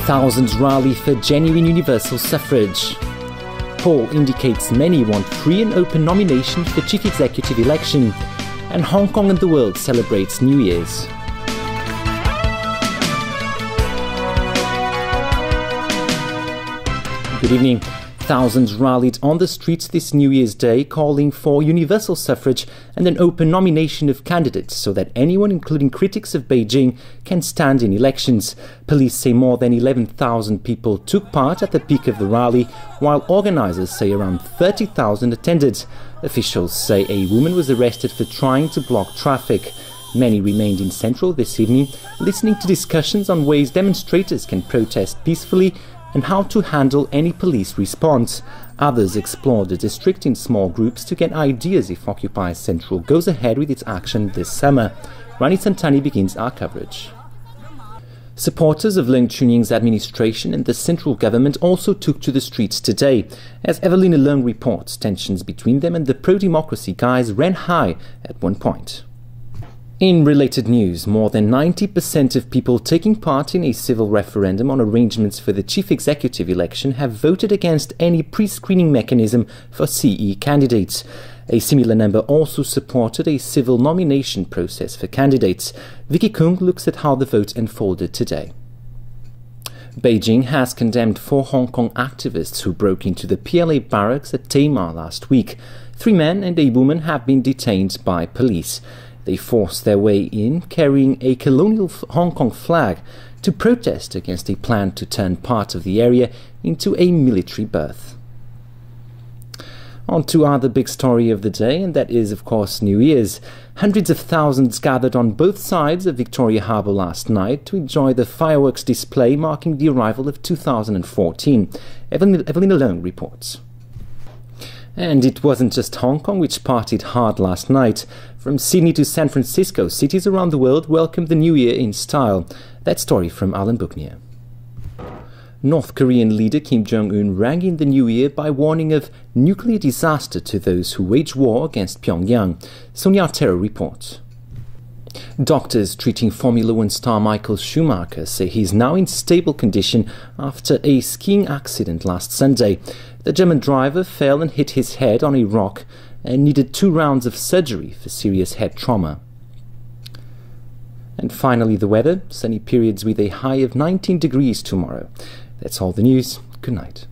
Thousands rally for genuine universal suffrage. Poll indicates many want free and open nomination for chief executive election. And Hong Kong and the world celebrates New Year's. Good evening. Thousands rallied on the streets this New Year's Day calling for universal suffrage and an open nomination of candidates so that anyone, including critics of Beijing, can stand in elections. Police say more than 11,000 people took part at the peak of the rally, while organisers say around 30,000 attended. Officials say a woman was arrested for trying to block traffic. Many remained in Central this evening, listening to discussions on ways demonstrators can protest peacefully and how to handle any police response. Others explored the district in small groups to get ideas if Occupy Central goes ahead with its action this summer. Rani Santani begins our coverage. Supporters of Leung Chun-ying's administration and the central government also took to the streets today. As Evelina Leung reports, tensions between them and the pro-democracy guys ran high at one point. In related news, more than 90% of people taking part in a civil referendum on arrangements for the chief executive election have voted against any pre-screening mechanism for CE candidates. A similar number also supported a civil nomination process for candidates. Vicky Kung looks at how the vote unfolded today. Beijing has condemned 4 Hong Kong activists who broke into the PLA barracks at Tamar last week. 3 men and a woman have been detained by police. They forced their way in carrying a colonial Hong Kong flag to protest against a plan to turn part of the area into a military berth. On to our other big story of the day, and that is, of course, New Year's. Hundreds of thousands gathered on both sides of Victoria Harbour last night to enjoy the fireworks display marking the arrival of 2014. Evelina Leung reports. And it wasn't just Hong Kong which partied hard last night. From Sydney to San Francisco, cities around the world welcomed the New Year in style. That story from Alan Buckner. North Korean leader Kim Jong-un rang in the New Year by warning of nuclear disaster to those who wage war against Pyongyang. Sonia Artero reports. Doctors treating Formula One star Michael Schumacher say he is now in stable condition after a skiing accident last Sunday. The German driver fell and hit his head on a rock and needed 2 rounds of surgery for serious head trauma. And finally the weather, sunny periods with a high of 19 degrees tomorrow. That's all the news. Good night.